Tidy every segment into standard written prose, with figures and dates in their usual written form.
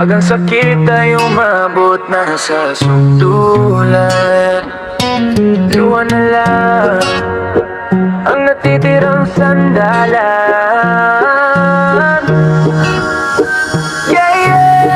Pag ang sakit ay umabot na sa sundulan, luha na lang ang natitirang sandalan. Yeah, yeah.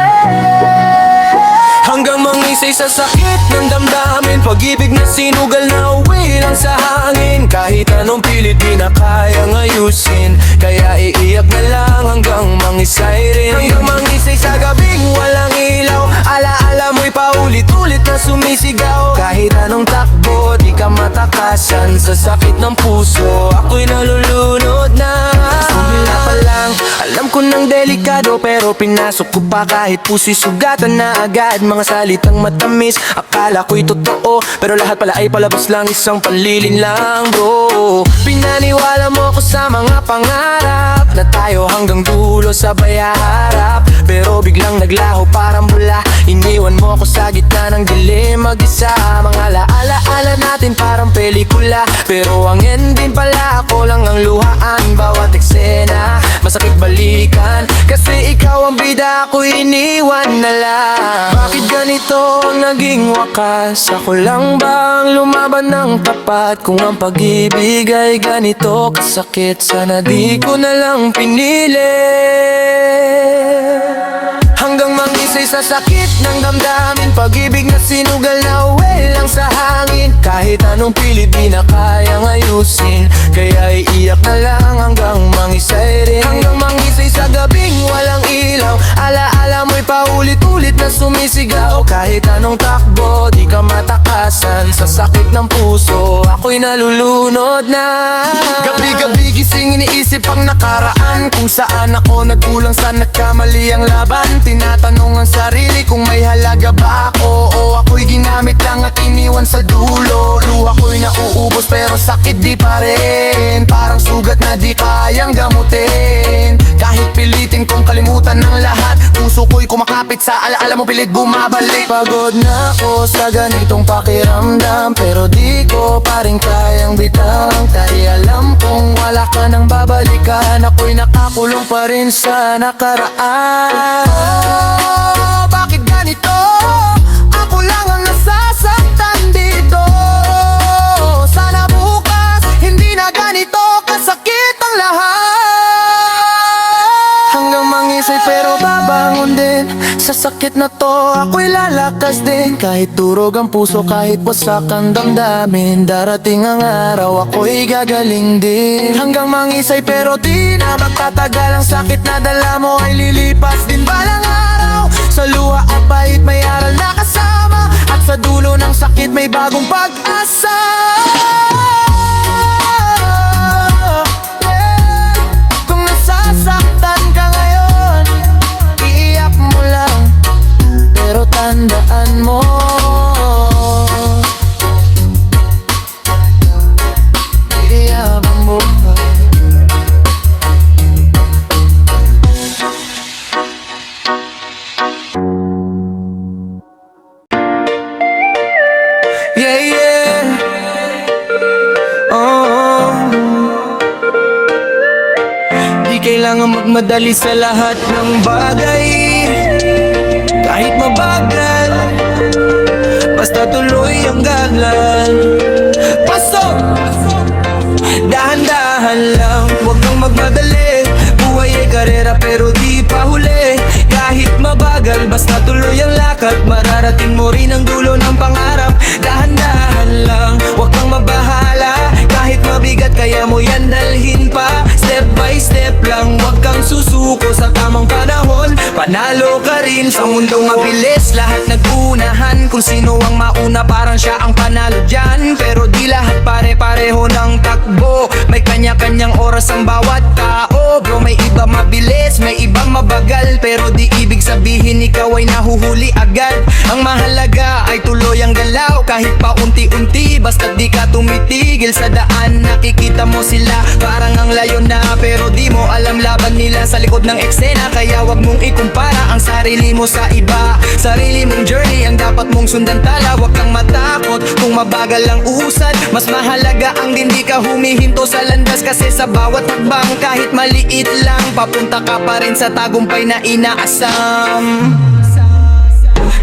Hanggang mangisay sa sakit ng damdamin, pag-ibig na sinugal na uwi lang sa hangin. Kahit anong pilit di na kayang ayusin, kaya iiyak na lang hanggang mangisay rin. Hanggang mangisay sa gabing walang ilaw, alaala mo'y paulit-ulit na sumisigaw. Kahit anong takbo di ka matakasan, sa sakit ng puso ako'y nalulunod na. Sumila pa lang, alam ko nang delikado, pero pinasok ko pa kahit puso'y sugatan na agad. Mga salitang matamis, akala ko'y totoo, pero lahat pala ay palabas lang, isang panlilin lang bro. Pinaniwala mo ko sa mga pangarap na tayo hanggang dulo sabay haharap, pero biglang naglaho parang bula. Iniwan mo ko sa gitna ng dilim mag-isa. Mga laala-ala natin parang pelikula, pero ang ending pala ako lang ang luhaan. Bawat eksena masakit balikan, kasi ikaw ang bida ko iniwan na lang. Bakit ganito ang naging wakas? Ako lang bang lumaban ng tapat? Kung ang pag-ibig ay ganito kasakit, sana di ko na lang pinili. Hanggang mangisay sa sakit ng damdamin, pag-ibig na sinugal na uwi lang sa hangin. Kahit anong pilit di na kayang ayusin, kaya iiyak na lang hanggang mangisay rin. Hanggang mangisay sa gabing walang ilaw, alaala mo'y paulit-ulit na sumisigaw. Kahit anong takbo di ka matakasan, sa sakit ng puso ako'y nalulunod na. Gabi-gabi gising iniisip ang nakaraan, kung saan ako nagkulang, saan nagkamali ang laban. Tinatanong ang sarili kung may halaga ba ako, o ako'y ginamit lang at iniwan sa dulo. Luha ko'y nauubos pero sakit di pa rin, parang sugat na di kayang gamutin. Kahit pilitin kong kalimutan ng lahat, puso ko'y kumakapit sa alaala mo, pilit bumabalik. Pagod na ako sa ganitong pakiramdam, pero di ko pa rin kayang bitang. Dahil alam kong wala ka nang babalikan, ako'y nakakulong pa rin sa nakaraan. Oh, bakit ganito? Ako lang ang nasasaktan dito. Sana bukas hindi na ganito kasakit ang lahat. Hanggang mangisay pero babangon din, sa sakit na to ako'y lalakas din. Kahit durog ang puso, kahit wasak ang damdamin, darating ang araw ako'y gagaling din. Hanggang mangisay pero di na magtatagal, ang sakit na dala mo ay lilipas din balang araw. Sa luha at pahit may aral na kasama, at sa dulo ng sakit may bagong pag-asa. Kung nasasaktan ka ngayon, iiyak mo lang, pero tandaan mo, iiyakan mo pa. Yeah, yeah. Oh. Di kailangan magmadali sa lahat ng bagay, kahit mabagal, basta tuloy ang gaglan. Pasok! Dahan-dahan lang, huwag kang magmadali. Buhay ay karera pero di pa huli. Kahit mabagal, basta tuloy ang lakad, mararating mo rin ang dulo ng pangarap. Dahan-dahan lang, huwag kang mabahala. Kahit mabigat, kaya mo yan dalhin pa. Step by step lang, huwag kang susuko. Sa tamang panahon, panalo ka rin. Sa mundong mabilis, lahat nag-unahan. Kung sino ang mauna, parang siya ang panalo dyan. Pero di lahat pare-pareho ng takbo, may kanya-kanyang oras ang bawat tao. Bro, may iba mabilis, may ibang mabagal, pero di ibig sabihin ikaw ay nahuhuli agad. Ang mahalaga ay tuloy ang galaw, kahit pa unti-unti, basta di ka tumitigil sa daan. Nakikita mo sila, parang ang layo na, pero di mo alam laban nila sa likod ng eksena. Kaya wag mong ikumpara ang sarili mo sa iba. Sarili mong journey ang dapat mong sundan tala. Wag kang matakot kung mabagal ang usad, mas mahalaga ang hindi ka humihinto sa landas. Kasi sa bawat hakbang, kahit maliit lang, papunta ka pa rin sa tagumpay na inaasam.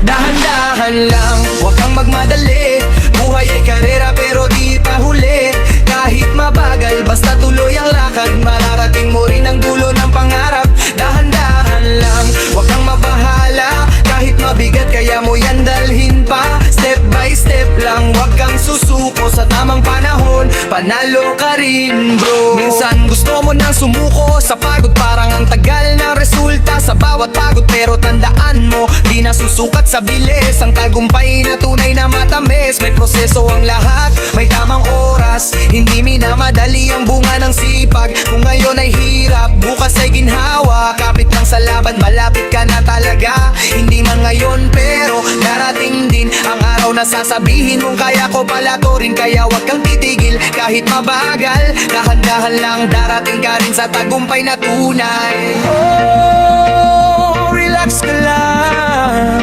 Dahan-dahan lang, huwag kang magmadali. Buhay ay karera pero di pa huli. Kahit mabagal, basta tuloy ang lakad, mararating mo rin ang dulo ng pangarap. Dahan-dahan lang, huwag kang mabahala. Kahit mabigat, kaya mo yan dalhin pa. Step by step lang, huwag kang susuko. Sa tamang panahon, panalo ka rin bro. Minsan gusto mo nang sumuko sa pagod, parang ang tagal ng resulta sa bawat pagod. Pero tandaan mo, di nasusukat sa bilis ang tagumpay na tunay na matamis. May proseso ang lahat, may tamang oras. Hindi minamadali ang bunga ng sipag. Kung ngayon ay hirap, bukas ay ginhawa. Kapit lang sa laban, malapit ka na talaga. Hindi man ngayon pero darating din ang araw na sasabihin mong kaya ko pala to rin. Kaya wag kang titigil kahit mabagal. Dahan-dahan lang, darating ka rin sa tagumpay na tunay. Oh, relax ka lang.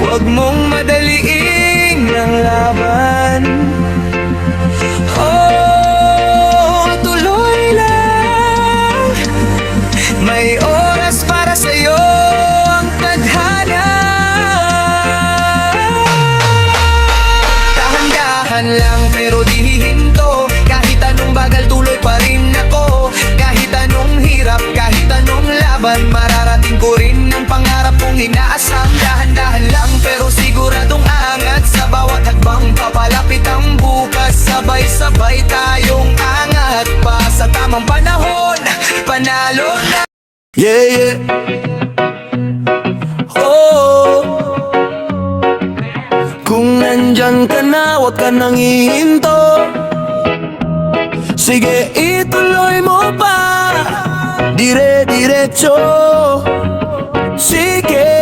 Huwag mong madaliin ang laban. Oh, tuloy lang. May oras para sa'yo ang tadhana. Dahan-dahan lang pero di hihinto. Kahit anong bagal tuloy pa rin ako. Kahit anong hirap, kahit anong laban, mararating ko rin ang pangarap kong inaasam. Dahan-dahan lang pero siguradong angat. Sa bawat hakbang papalapit ang bukas. Sabay-sabay tayong angat pa. Sa tamang panahon, panalo na. Yeah, yeah. Oh, kung nandyan ka na, huwag ka nang hihinto. Sige, ituloy mo pa. Dire-diretso. Sige,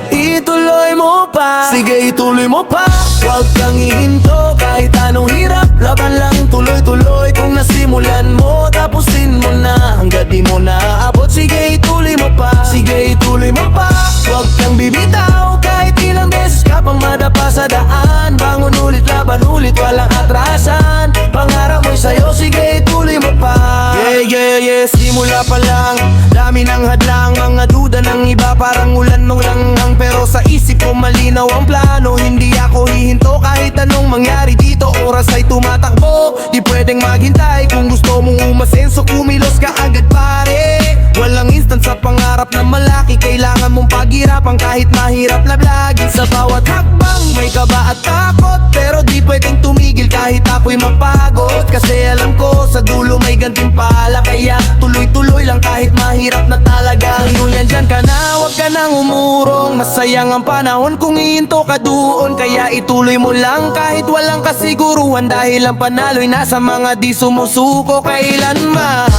ituloy mo pa. Sige, ituloy mo pa. Huwag kang hihinto kahit anong hirap. Laban lang, tuloy-tuloy. Kung nasimulan mo, tapusin mo na. Hanggat di mo naaabot. Sige, ituloy mo pa. Sige, ituloy mo pa. Huwag kang bibitaw kahit ilang beses ka pang madapa sa daan. Bangon ulit, laban ulit, walang atrasan. Pangarap mo'y sa'yo, sige, ituloy mo pa. Yeah, yeah, yeah, simula pa lang. Dami ng hadlang, mga duda ng iba. Parang ulan nung langhang, pero sa isip ko malinaw ang plano. Hindi ako hihinto kahit anong mangyari dito. Oras ay tumatakbo, di pwedeng maghintay. Kung gusto mong umasenso, kumilos ka agad pare. Walang instant sa pangarap na malaki. Kailangan mong paghirapan kahit mahirap na lagi. Sa bawat hakbang may kaba at takot, pero di pwedeng tumigil kahit ako'y mapagod. Kasi alam ko sa dulo may gantimpala. Kaya tuloy-tuloy lang kahit mahirap na talaga. Kung yan ka na, huwag ka nang umurong. Masayang ang panahon kung ihinto ka doon. Kaya ituloy mo lang kahit walang kasiguruhan. Dahil ang panalo'y nasa mga di sumusuko kailanman.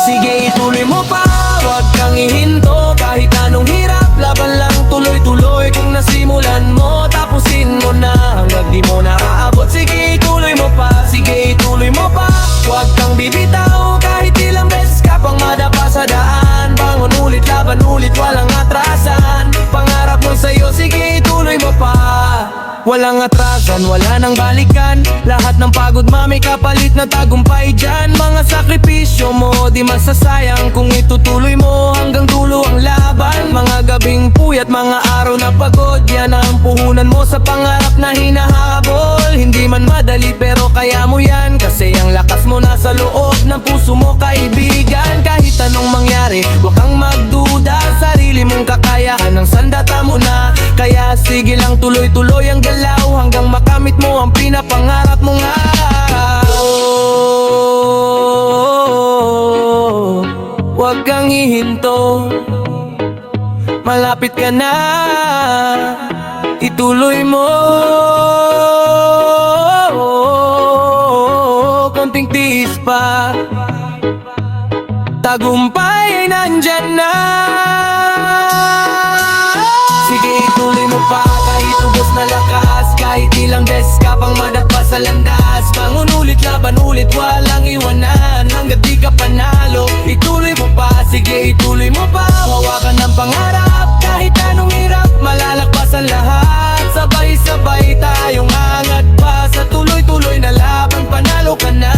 Sige, ituloy mo pa. Huwag kang ihinto kahit anong hirap. Laban lang, tuloy-tuloy. Kung nasimulan mo, tapusin mo na. Hanggang di mo naaabot. Sige, ituloy mo pa. Sige, ituloy mo pa. Huwag kang bibitaw kahit ilang beses ka pang madapa sa daan. Bangon ulit, laban ulit, walang atrasan. Pangarap mo sa'yo, sige, ituloy mo pa. Walang atrasan, wala nang balikan. Lahat ng pagod may kapalit na tagumpay dyan. Mga sakripisyo mo, di masasayang kung itutuloy mo hanggang dulo ang laban. Mga gabing puyat, mga araw na pagod, yan ang puhunan mo sa pangarap na hinahabol. Hindi man madali pero kaya mo yan, kasi ang lakas mo nasa loob ng puso mo kaibigan. Kahit anong mangyari, huwag kang magduda. Sarili mong kakayahan ng sandata mo na. Kaya sige lang, tuloy-tuloy ang galaw hanggang makamit mo ang pinapangarap mo nga. Oh, huwag kang hihinto. Malapit ka na, ituloy mo. Konting tiis pa, tagumpay ay nandyan na. Sige, ituloy mo pa kahit ubos na lakas. Kahit ilang beses ka pang madapa sa landas. Bangon ulit, laban ulit, walang iwanan. Hanggat di ka panalo, ituloy mo pa. Sige, ituloy mo pa. Hawakan ng pangarap kahit anong hirap, malalakpasan lahat. Sabay-sabay tayong angat pa. Sa tuloy-tuloy na laban, panalo ka na.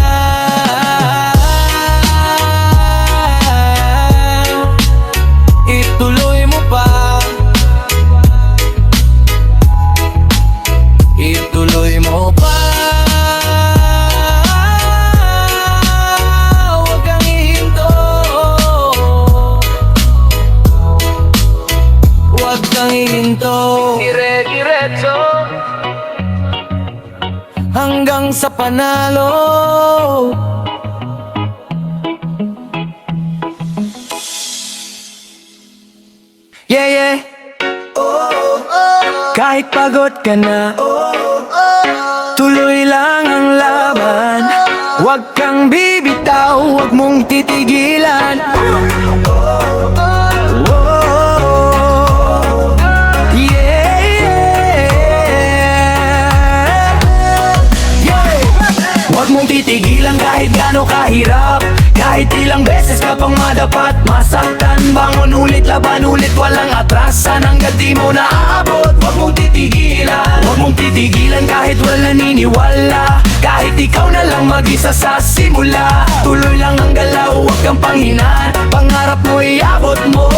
hanggang sa panalo. Yeah, yeah. Kahit pagod ka na, tuloy lang ang laban. Huwag kang bibitaw, huwag mong titigilan. Yeah, yeah. Huwag mong titigilan kahit gaano kahirap. Kahit ilang beses ka pang madapat, masaktan, bangon ulit, laban ulit, walang atrasan hanggat di mo naaabot. Huwag mong titigilan, huwag mong titigilan kahit wala niniwala. Kahit ikaw na lang mag-isa sa simula, tuloy lang ang galaw, huwag kang panghinaan. Pangarap mo iabot mo,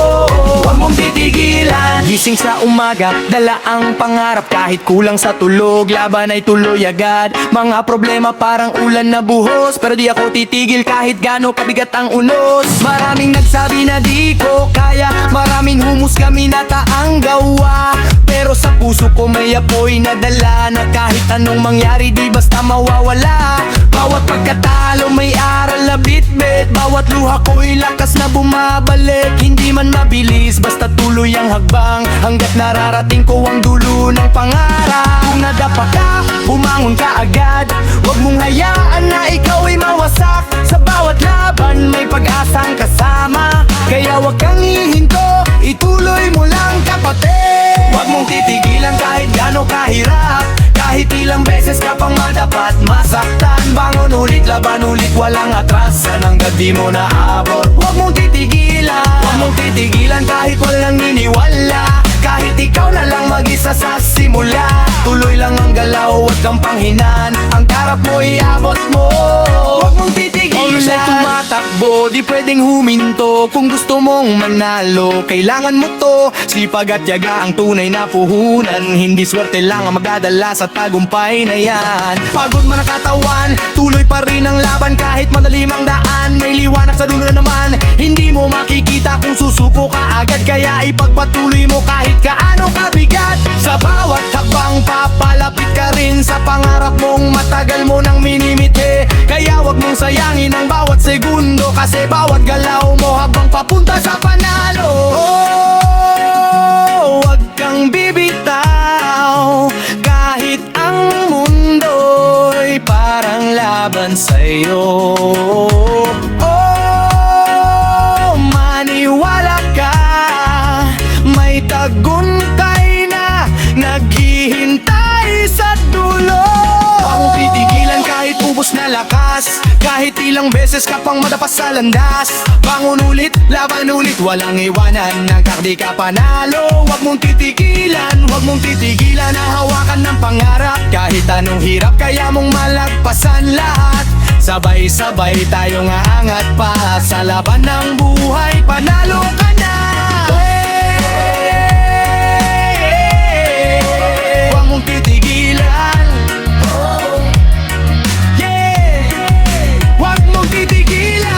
huwag mong titigilan. Gising sa umaga, dala ang pangarap. Kahit kulang sa tulog, laban ay tuloy agad. Mga problema parang ulan na buhos, pero di ako titigil kahit gaano kabigat ang unos. Maraming nagsabi na di ko kaya, maraming humusga minata ang gawa. Pero sa puso ko may apoy na dala, na kahit anong mangyari di basta mawawala. Bawat pagkatalo may aral na bitbit, bawat luha ko'y lakas na bumabalik. Hindi man mabilis, basta tuloy ang hagbang, hanggat nararating ko ang dulo ng pangarap. Kung nadapa ka, bumangon ka agad. Huwag mong hayaan na ikaw ay mawasak. Sa bawat laban may pag-asang kasama, kaya huwag kang hihinto, ituloy mo lang kapatid. Huwag mong titigilan kahit gaano kahirap. Kahit ilang beses ka pang madapat, masaktan, bangon ulit, laban ulit, walang atrasan hanggat di mo naabot. Huwag mong titigilan, huwag mong titigilan kahit walang niniwala. Kahit ikaw na lang mag-isa sa simula, tuloy lang ang galaw, huwag kang panghinaan. Ang karap mo iabot mo, huwag mong titigilan. Always ay tumatakbo, di pwedeng huminto. Kung gusto mong manalo, kailangan mo to. Sipag at yaga ang tunay na puhunan, hindi swerte lang ang magdadala sa tagumpay na yan. Pagod man ang katawan, tuloy pa rin ang laban. Kahit madalim ang daan, may liwanag sa dulo na naman. Hindi mo makikita kung susuko ka agad, kaya ipagpatuloy mo kahit kaano kabigat. Sa bawat hakbang papalapit ka rin sa pangarap mong matagal mo nang minimiti. Kaya wag mong sayangin ang bawat segundo, kasi bawat galaw mo habang papunta sa panalo. Wag kang bibitaw kahit ang mundo'y parang laban sa'yo. Maniwala ka, may tagumpay na naghihintay sa dulo. Huwag mong titigilan kahit ubos na lakas. Kahit ilang beses ka pang madapas sa landas, bangon ulit, laban ulit, walang iwanan hanggang di ka panalo. Huwag mong titigilan, huwag mong titigilan na hawakan ng pangarap. Kahit anong hirap kaya mong malagpasan lahat. Sabay-sabay tayong aangat pa sa laban ng buhay, panalo ka na. Huwag mong titigilan, yeah. Huwag mong titigilan.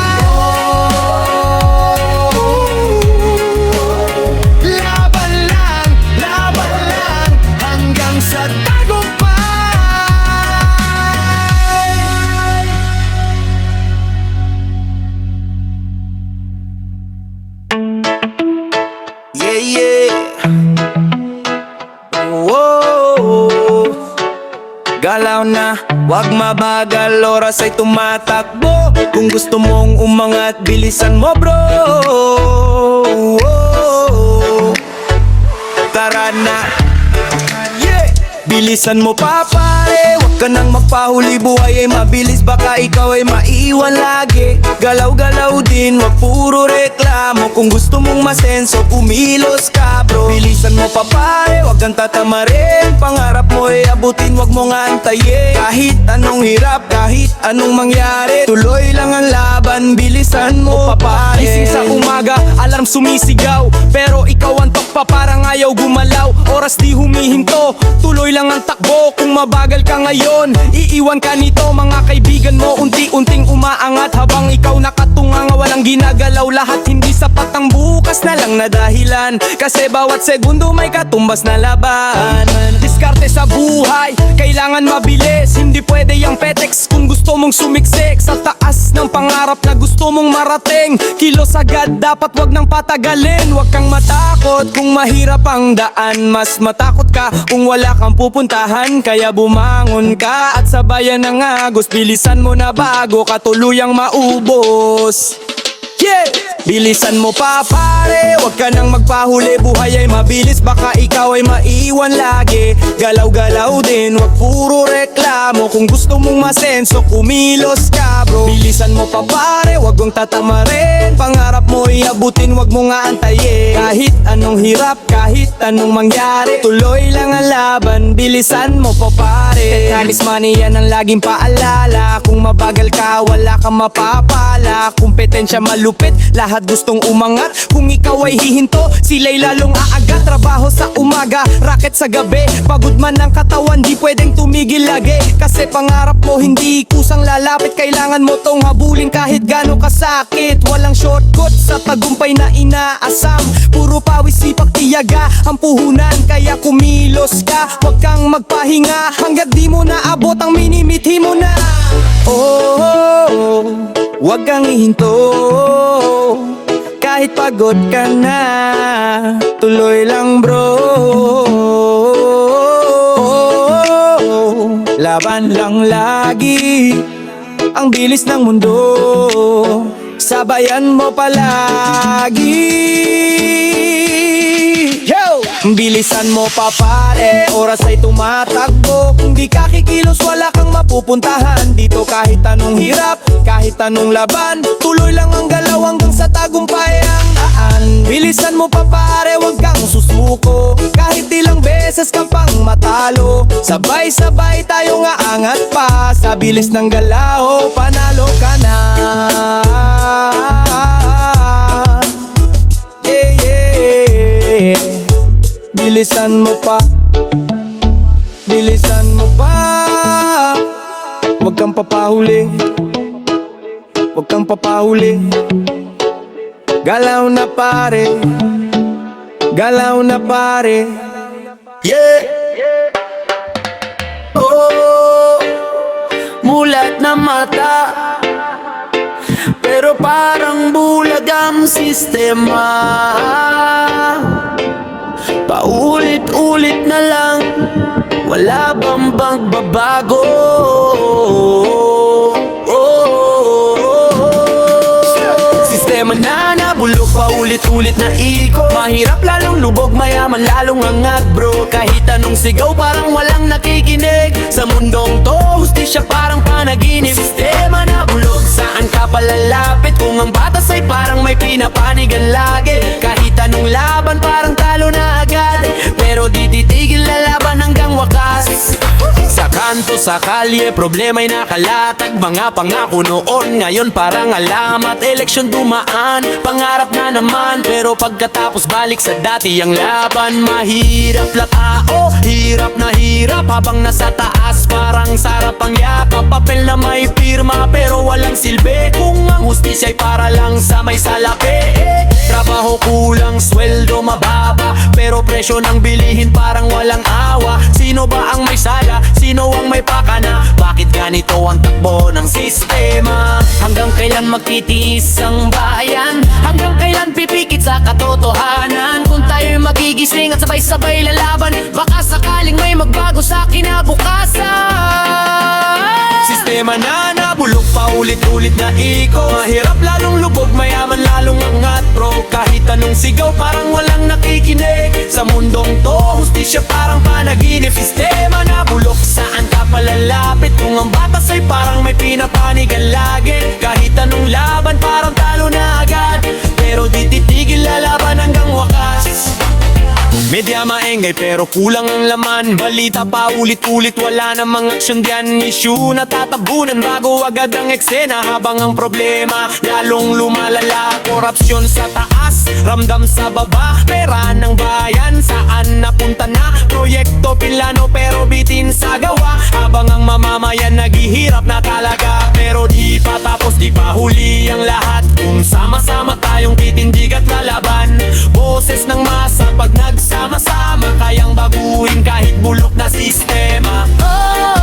Laban lang hanggang sa tagumpay. Yeah, yeah. Whoa. Galaw na, wag mabagal, oras ay tumatakbo. Kung gusto mong umangat, bilisan mo bro. Tara na, yeah. Bilisan mo pa pare, wag ka nang magpahuli, buhay ay mabilis, baka ikaw ay maiwan lagi. Galaw-galaw din, wag puro reklamo. Kung gusto mong masenso, kumilos ka bro. Bilisan mo pa pare, wag kang tatamarin. Pangarap mo ay abutin, wag mo nga antayin. Kahit anong hirap, kahit anong mangyari, tuloy lang ang laban, bilisan mo pa pare. Gising sa umaga, alarm sumisigaw, pero ikaw antok pa parang ayaw gumalaw. Oras di humihinto, tuloy lang ang takbo. Kung mabagal ka ngayon, iiwan ka nito. Mga kaibigan mo unti-unting umaangat, habang ikaw nakatunganga walang ginagalaw. Lahat hindi sapat ang bukas na lang na dahilan, kasi bawat segundo may katumbas na laban. Diskarte sa buhay, kailangan kailangan mabilis. Hindi pwede yung petex kung gusto mong sumiksik sa taas ng pangarap na gusto mong marating. Kilos agad, dapat wag nang patagalin. Wag kang matakot kung mahirap ang daan. Mas matakot ka kung wala kang pupuntahan. Kaya bumangon ka at sabayan ng agos. Bilisan mo na bago ka tuluyang maubos. Yeah! Bilisan mo pa pare, wag ka nang magpahuli. Buhay ay mabilis, baka ikaw ay maiwan lagi. Galaw-galaw din, wag puro reklamo. Kung gusto mong masenso, kumilos ka bro. Bilisan mo pa pare, wag mong tatamarin. Pangarap mo iabutin, wag mo nga antayin. Kahit anong hirap, kahit anong mangyari, tuloy lang ang laban, bilisan mo pa pare. Time is money, yan ang laging paalala. Kung mabagal ka, wala kang mapapala. Kompetensya malupit, lahat gustong umangat. Kung ikaw ay hihinto, sila'y lalong aagat. Trabaho sa umaga, racket sa gabi. Pagod man ang katawan, di pwedeng tumigil lagi. Kasi pangarap mo hindi kusang lalapit. Kailangan mo tong habulin kahit gano'ng kasakit. Walang shortcut sa tagumpay na inaasam. Puro pawis, sipak, tiyaga ang puhunan. Kaya kumilos ka, wag kang magpahinga hanggat di mo naabot ang minimithi mo na. Oh, wag kang ihinto kahit pagod ka na, tuloy lang bro. Laban lang lagi, ang bilis ng mundo, sabayan mo palagi. Yo! Bilisan mo pa pare, oras ay tumatakbo. Kung di ka kikilos, wala kang mapupuntahan dito. Kahit anong hirap, kahit anong laban, tuloy lang ang galaw hanggang sa tagumpay ang daan. Bilisan mo pa pare, wag kang susuko. Kahit ilang beses ka pang matalo, sabay-sabay tayo nga angat pa. Sa bilis ng galaw, panalo ka na. Bilisan mo pa, bilisan mo pa. Huwag kang papahuli, huwag kang papahuli. Galaw na pare, galaw na pare. Yeah! Oh, mulat na mata, pero parang bulag ang sistema. Paulit-ulit na lang, wala bang pagbabago? Sistema na nabulok, paulit-ulit na iko. Mahirap lalong lubog, mayaman lalong angat bro. Kahit anong sigaw parang walang nakikinig. Sa mundong to, hustisya parang panaginip. Sistema na bulok, saan ka palalapit? Kung ang batas ay parang may pinapanigan lagi. Kahit anong laban parang talo na agad, pero di titigil lalaban hanggang wakas. Sa kanto, sa kalye, problema'y nakalatag. Mga pangako noon, ngayon parang alamat. Eleksyon dumaan, pangarap na naman, pero pagkatapos balik sa dati ang laban. Mahirap lakao, hirap na hirap. Habang nasa taas, parang sarap ang yakap. Papel na may pirma, pero walang silbi. Kung ang hustisya'y para lang sa may salapi. Trabaho kulang, sweldo mababa, pero presyo ng bilihin parang walang awa. Sino ba ang may sala? Sino ang may pakana? Bakit ganito ang takbo ng sistema? Hanggang kailan magtitiis ang bayan? Hanggang kailan pipikit sa katotohanan? Kung tayo'y magigising at sabay-sabay lalaban, baka sakaling may magbago sa kinabukasan. Sistema na nabulok, paulit-ulit na iko. Mahirap lalong lubog, mayaman lalong angat bro. Kahit anong sigaw parang walang nakikinig. Sa mundong to, hustisya parang panaginip. Sistema na bulok, saan ka palalapit? Kung ang batas ay parang may pinapanigan lagi. Kahit anong laban parang talo na agad, pero di titigil lalaban hanggang wakas. Media maengay pero kulang ang laman. Balita pa ulit-ulit, wala namang aksyon diyan. Issue na tatabunan bago agad ang eksena. Habang ang problema lalong lumalala. Korupsyon sa taas, ramdam sa baba. Pera ng bayan, saan napunta na? Proyekto pilano pero bitin sa gawa. Habang ang mamamayan naghihirap na talaga, pero di pa tapos, di pa huli ang lahat. Kung sama-sama tayong titindig at lalaban, boses ng masa pag nagsama-sama, kayang baguhin kahit bulok na sistema. Oh,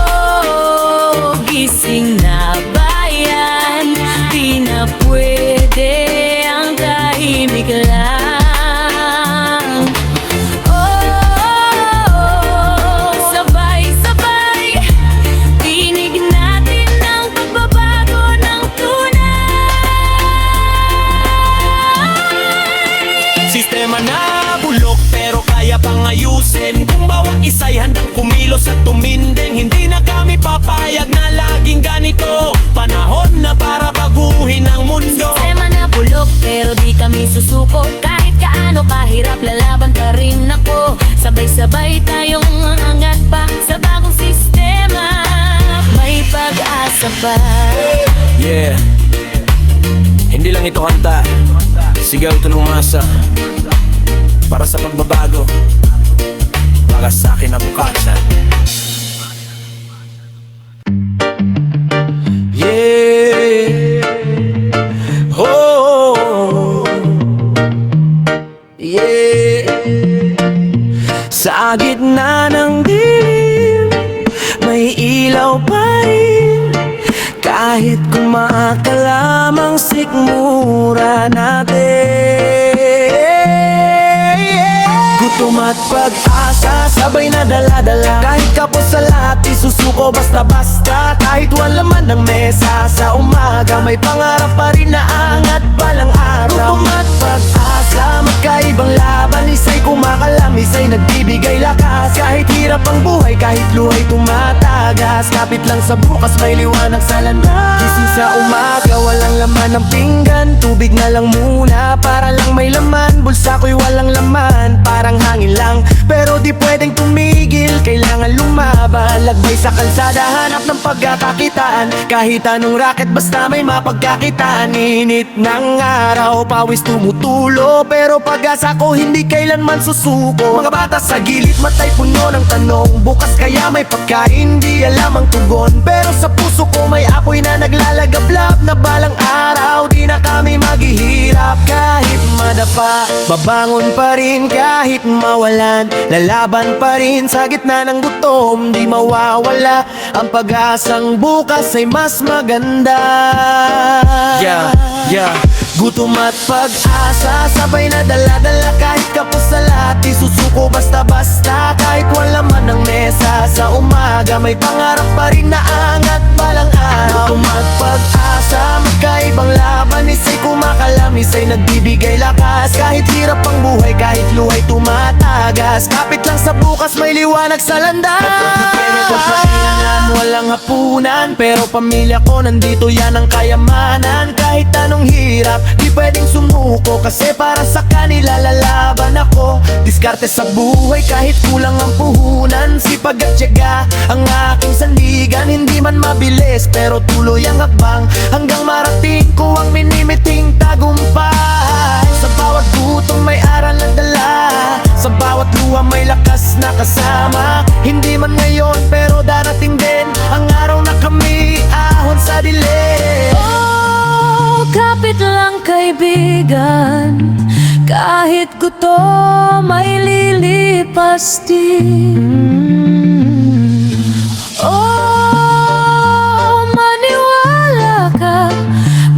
Yeah, hindi lang ito kanta, sigaw ito ng masa para sa pagbabago, para sa akin na bukasan. Yeah, oh, yeah. Sa gitna ng dilim, may ilaw pa rin. Kahit kumakalamang sikmura natin. Gutom at pag-asa, sabay na dala-dala. Kahit kapos sa lahat, isusuko basta-basta. Kahit wala man ng mesa sa umaga, may pangarap pa rin na angat balang araw. Gutom at pag-asa, magkaibang laban. Isa'y kumakalam, isa'y nagbibigay lakas. Kahit hirap ang buhay, kahit luhay tumatagas. Kapit lang sa bukas, may liwanag sa landas. Gising sa umaga, walang laman ng pinggan. Tubig na lang muna, para lang may laman. Bulsa ko'y walang laman, parang hangin lang. Pero di pwedeng tumigil, kailangan lumaban. Lagbay sa kalsada, hanap ng pagkakakitaan. Kahit anong racket, basta may mapagkakitaan. Init ng araw, pawis tumutulo. Pero pag-asa ko, hindi kailanman susuko. Mga bata sa gilid, matay puno ng tanong. Bukas kaya may pagkain, di alam ang tugon. Pero sa puso ko may apoy na naglalagablab. Na balang araw, di na kami maghihirap. Kahit madapa, babangon pa rin kahit mawalan. Lalaban pa rin sa gitna ng gutom, di mawawala. Ang pag-asang bukas ay mas maganda. Yeah. Gutom at pag-asa, sabay na dala-dala. Kahit kapos sa lahat, isusuko basta-basta. Kahit wala man ng mesa sa umaga, may pangarap pa rin na angat balang araw. Gutom at pag-asa, magkaibang laban. Isa'y kumakalam, isa'y nagbibigay lakas. Kahit hirap ang buhay, kahit luhay tumatagas. Kapit lang sa bukas, may liwanag sa landas. Walang hapunan, pero pamilya ko nandito, yan ang kayamanan. Kahit anong hirap, di pwedeng sumuko. Kasi para sa kanila lalaban ako. Diskarte sa buhay kahit kulang ang puhunan. Sipag at tiyaga ang aking sandigan. Hindi man mabilis pero tuloy ang hakbang, hanggang marating ko ang minimiting tagumpay. Sa bawat gutom may aral na dala, sa bawat luha may lakas na kasama. Hindi man ngayon pero darating din ang araw na kami ahon sa dilim. Oh, kapit lang kaibigan, kahit gutom ay lilipas din. Oh, maniwala ka,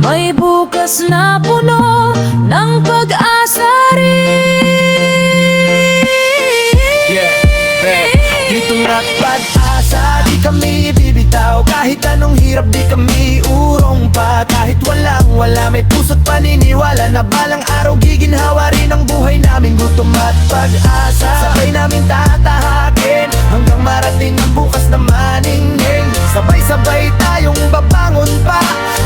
may bukas na puno ng pag-asa rin. Ditong rock pag-asa, di kami bibitaw. Kahit anong hirap, di kami urong pa. Kahit wala, may puso't paniniwala na balang araw giginhawa rin ang buhay namin. Gutom at pag-asa, sabay namin tatahakin hanggang marating ang bukas na maningning. Sabay-sabay tayong babangon pa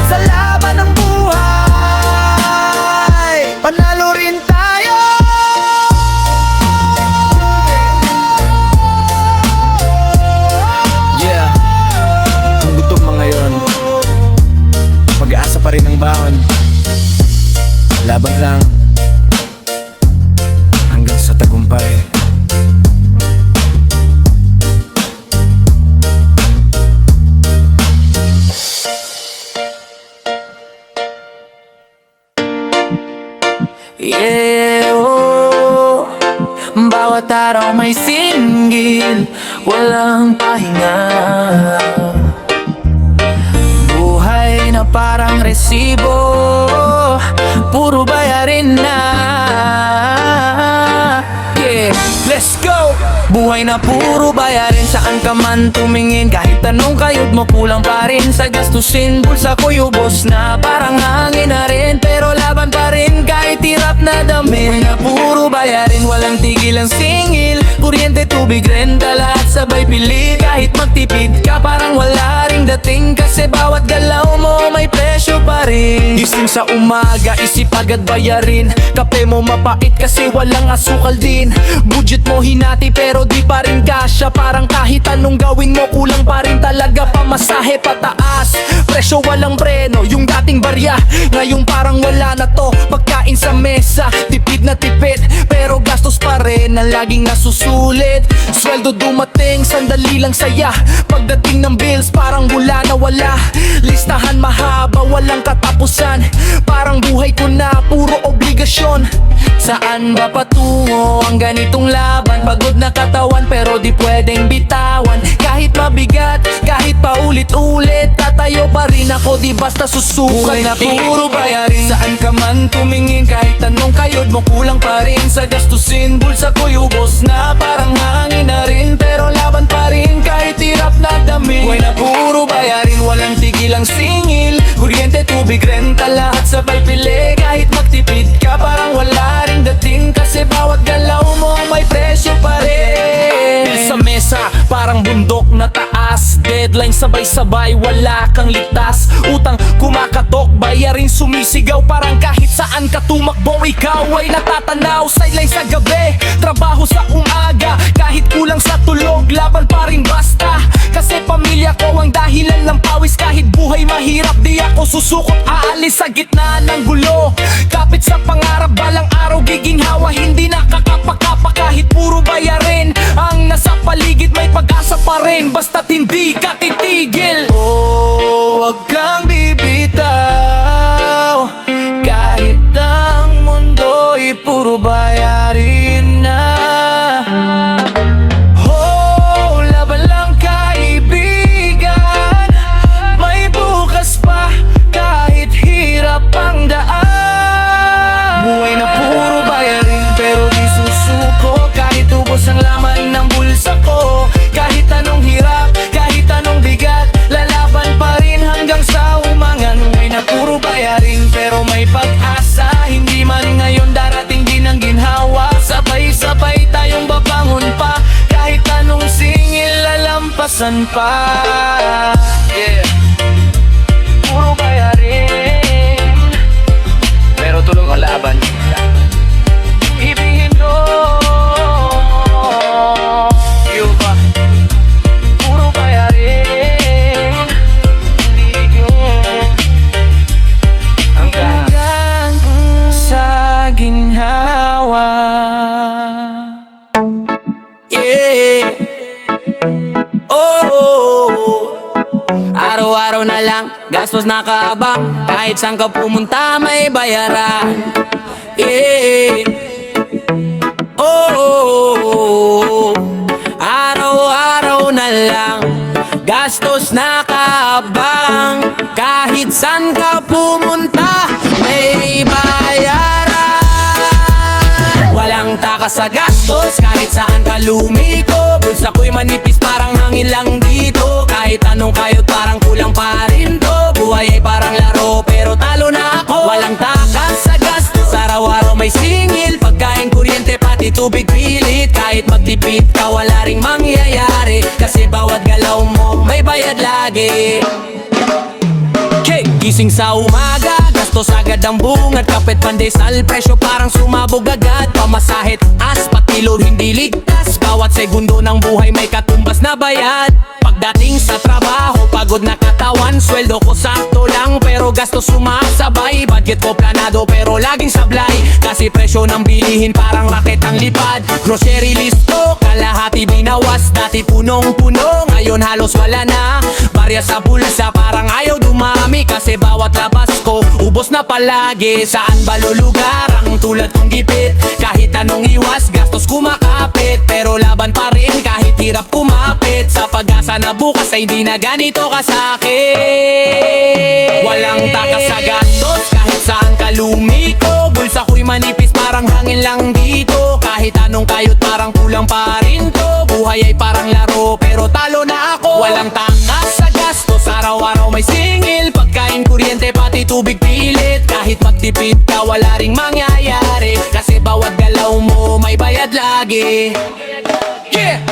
sa laban ng buhay. Panalo rin tayo. Pag-asa pa rin ang baon, laban lang hanggang sa tagumpay. Yeah, oh. Bawat araw may singgil, walang pahinga. Na parang resibo, puro bayarin na. Yeah, let's go! Buhay na puro bayarin, saan ka man tumingin. Kahit anong kayod mo, kulang pa rin sa gastusin. Bulsa ko yubos na, parang hangin na rin. Pero laban pa rin kahit hirap na damin. Buhay na puro bayarin, walang tigil ang singil. Kuryente, tubig, renta, lahat sabay pilit. Kahit magtipid ka, parang wala ring dating. Kasi bawat galaw mo may presyo pa rin. Gising sa umaga, isip agad bayarin. Kape mo mapait kasi walang asukal din. Budget mo hinati pero di pa rin kasya. Parang kahit anong gawin mo, kulang pa rin talaga. pamasahe pataas, presyo walang preno. Yung dating barya, ngayon parang wala na to. Pagkain sa mesa, tipid na tipid, pero gastos pa rin ang laging nasusulit. Sweldo dumating, sandali lang saya. Pagdating ng bills, parang wala na wala. Listahan mahaba, walang katapusan. Parang buhay ko na, puro obligasyon. Saan ba patungo ang ganitong laban? Pagod na katawan pero di pwedeng bitawan. Kahit mabigat, kahit paulit-ulit, tatayo pa rin ako, di basta susukat. Buhay na puro bayarin, saan ka man tumingin. Kahit anong kayod mo, kulang pa rin sa gastusin. Bulsa ko'y ubos na, parang hangin na rin, pero laban pa rin kahit hirap na dami. Buhay na puro bayarin, walang tigil ang singil. Kuryente, tubig, renta, lahat sabay pili. Kahit magtipid ka, parang wala ring dating, kasi bawat galaw mo may presyo pa rin. Bill sa mesa, parang bundok na taas. Deadline sabay-sabay, wala kang ligtas. Utang kumakatok, bayarin sumisigaw. Parang kahit saan ka tumakbo, ikaw ay natatanaw. Sideline sa gabi, trabaho sa umaga. Kahit kulang sa tulog, laban pa rin basta. Kasi pamilya ko ang dahilan ng pawis. Kahit buhay mahirap, di ako susukot. Aalis sa gitna ng gulo, kapit sa pangarap, balang araw giginhawa. Hindi nakakapakapa kahit puro bayarin. Ang nasa paligid may pag-asa pa rin, basta't hindi ka titigil. Oh, wag kang bibitaw, kahit ang mundo'y puro bayarin na. Oh, laban lang kaibigan, may bukas pa kahit hirap ang daan. Buhay na puro bayarin pero di susuko, kahit ubos ang laman ng bulsa ko. Kahit anong hirap, kahit anong bigat, lalaban pa rin hanggang sa umangan. Buhay na puro bayarin pero may pag-asa, hindi man ngayon darating din ang ginhawa. Sabay-sabay tayong babangon pa, kahit anong singil lalampasan pa. Yeah. Puro bayarin pero tulong ang laban. Ibihin ko Yuba, puro bayarin, hindi yun hanggang sa ginhawa. Yeah. Oh, araw-araw na lang, gastos na kaabang. Kahit saan ka pumunta may bayaran. Yeah. Oh, araw-araw na lang, gastos na kaabang. Kahit saan ka pumunta may bayaran. Walang takas sa gastos, kahit saan ka lumiko. Bulsa ko'y manipis, parang hangin lang dito. Kahit anong kayod, parang kulang pa rin to. Buhay ay parang laro, pero talo na ako. Walang takas sa gastos, araw-araw may singil. Pagkain, kuryente, pati tubig, pilit. Kahit magtipid ka, wala ring mangyayari, kasi bawat galaw mo may bayad lagi. Gising sa umaga, gastos agad ang bungad. Kapit pandesal, presyo parang sumabog agad. Pamasahit, aspat, kilo, hindi ligtas. Bawat segundo ng buhay may katumbas na bayad. Pagdating sa trabaho, pagod na katawan. Sweldo ko sakto lang, pero gastos sumasabay. Budget ko planado, pero laging sablay. Kasi presyo ng bilihin parang raket ang lipad. Grocery list ko, kalahati binawas. Dati punong-puno, ngayon halos wala na. Barya sa bulsa, parang ayaw dumami. Kasi bawat labas ko, ubos na palagi. Saan ba lulugar ang tulad kong gipit? Kahit anong iwas, gastos kumakapit. Pero laban pa rin kahit hirap kumapit. Sa pag-asa na bukas ay hindi na ganito kasakit. Walang takas sa gastos, kahit saan ka lumiko. Bulsa ko'y manipis, parang hangin lang dito. Kahit anong kayod, parang kulang pa rin to. Buhay ay parang laro, pero talo na ako. Walang takas sa gastos, araw-araw may singil. Pagkain, kuryente, pati tubig, pilit. Kahit magtipid ka, wala ring mangyayari, kasi bawat galaw mo may bayad lagi. Yeah!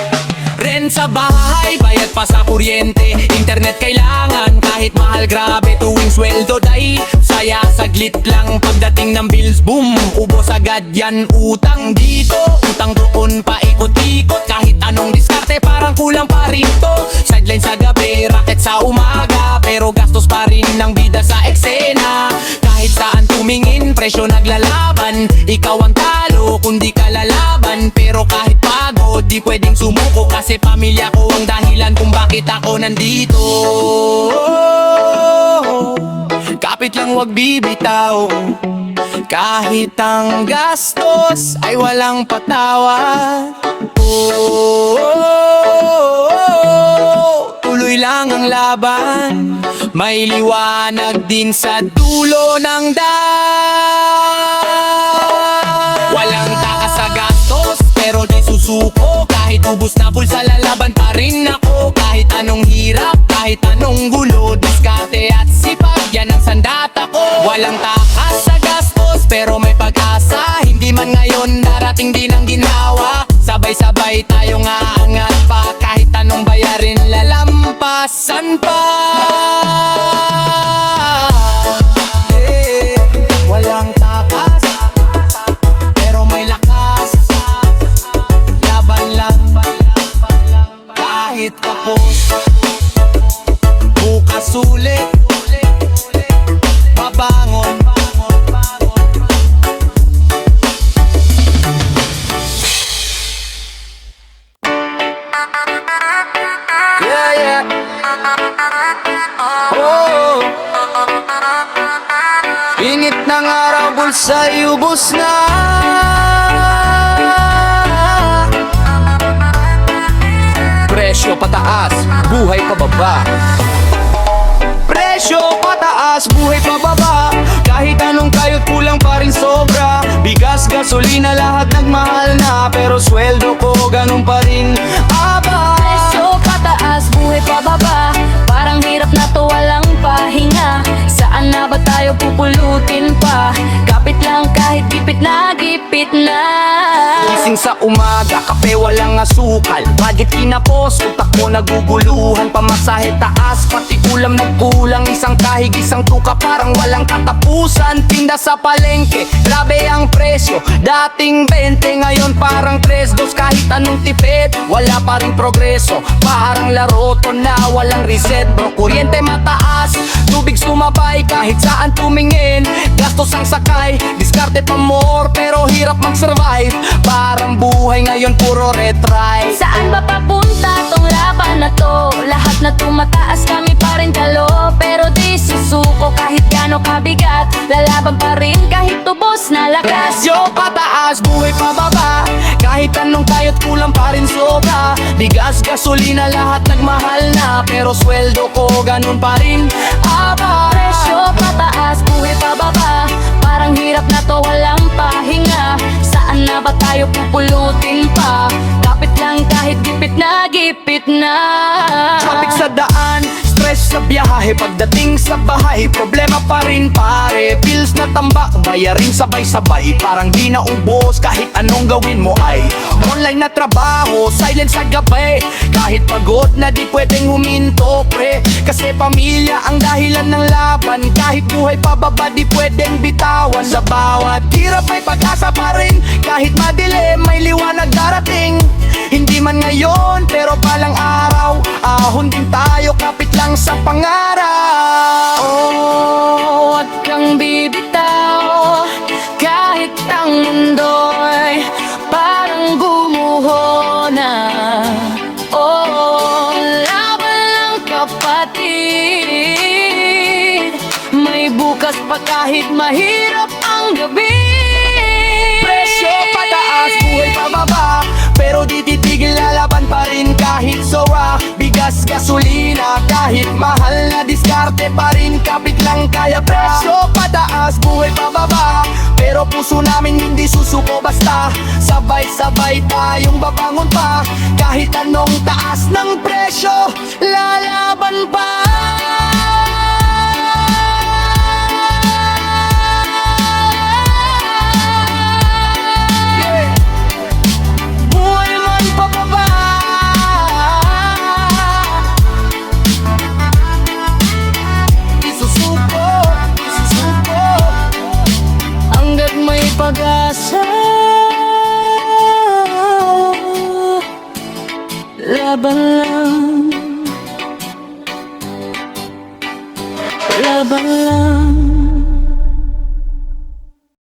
Rent sa bahay, bayad pa sa kuryente. Internet kailangan, kahit mahal, grabe. Tuwing sweldo day, saya saglit lang. Pagdating ng bills, boom, ubos agad yan. Utang dito, utang doon, paikot-ikot. Kahit anong diskarte, parang kulang pa rito. Sideline sa gabi, racket sa umaga, pero gastos pa rin ng bida sa eksena. Kahit saan tumingin, presyo naglalaban. Ikaw ang talo kung di ka lalaban. Pero kahit pagod, di pwedeng sumuko, kasi pamilya ko ang dahilan kung bakit ako nandito. Kapit lang, wag bibitaw. Kahit ang gastos ay walang patawad. Tuloy lang ang laban. May liwanag din sa dulo ng daan. Walang takas sa gastos, pero di susuko. Kahit ubus na bulsa, lalaban pa rin ako. Kahit anong hirap, kahit anong gulo, diskarte at sipag, yan ang sandata ko. Walang takas sa gastos, pero may pag-asa. Hindi man ngayon, darating din ang ginawa. Sabay-sabay tayong aangat pa. Kahit anong bayarin, lalampasan pa. Walang takas, pero may lakas. Laban lang, kahit kapos. Bukas ulit, babangon. Yeah, yeah. Oh, init ng araw, bulsa'y ubos na. Presyo pataas, buhay pababa. Presyo pataas, buhay pababa. Kahit anong kayod, kulang pa rin sobra. Bigas, gasolina, lahat nagmahal na. Pero sweldo ko, ganun pa rin. Aba, Presyo pataas, buhay pababa. Parang hirap na to, walang pahinga. Saan na ba tayo pupulutin pa? Kapit lang kahit gipit na, gipit na. gising sa umaga, kape walang asukal. Budget kinapos, utak ko naguguluhan. Pamasahe taas, pati ulam nagkulang. Isang kahig, isang tuka, parang walang katapusan. Tinda sa palengke, grabe ang presyo. Dating 20, ngayon parang 3-2. Kahit anong tipid, wala pa rin progreso. Parang laro to na walang reset bro. Kuryente mataas, tubig sumabay. Kahit saan tumingin, gastos ang sakay. Diskarte pa more, pero hirap mag-survive. Parang buhay ngayon puro retry. Saan ba papunta tong laban na to? Lahat na tumataas, kami pa rin talo. Pero di susuko kahit gaano kabigat. Lalaban pa rin kahit tubos na lakas. Presyo pataas, buhay pababa. Kahit anong kayot, kulang pa rin sobra. Bigas, gasolina, lahat nagmahal na. Pero sweldo ko, ganun pa rin. Aba, Presyo pataas, buhay pababa. Parang hirap na to, walang pahinga. Saan na ba tayo pupulutin pa? Kapit lang kahit gipit na, gipit na. traffic sa daan, stress sa biyahe. Pagdating sa bahay, problema pa rin pare. Bills na tambak, bayarin sabay-sabay. Parang di na ubos kahit anong gawin mo ay online na trabaho, silent sa gabi. Kahit pagod na di pwedeng huminto pre. Kasi pamilya ang dahilan ng laban. Kahit buhay pababa di pwedeng bitawan. Sa bawat hirap may pag-asa pa rin. Kahit madilim may liwanag darating. Hindi man ngayon pero palang araw. Ahon din tayo, kapit lang sa pangarap. Oh, wag kang bibitaw. Kahit ang mundo'y parang gumuho na. Oh, laban lang kapatid. May bukas pa kahit mahirap ang gabi. Presyo pataas, buhay pababa. Pero di titigil, lalaban pa rin kahit sowa. Bigas, gasolina, kahit mahal na diskarte pa rin. Kapit lang kaya presyo pataas, buhay pababa. Pero puso namin hindi susuko basta. Sabay-sabay tayong babangon pa. Kahit anong taas ng presyo, lalaban pa. Buhay man pababa. Isusuko, isusuko. Hanggat may pag-asa, laban lang Laban lang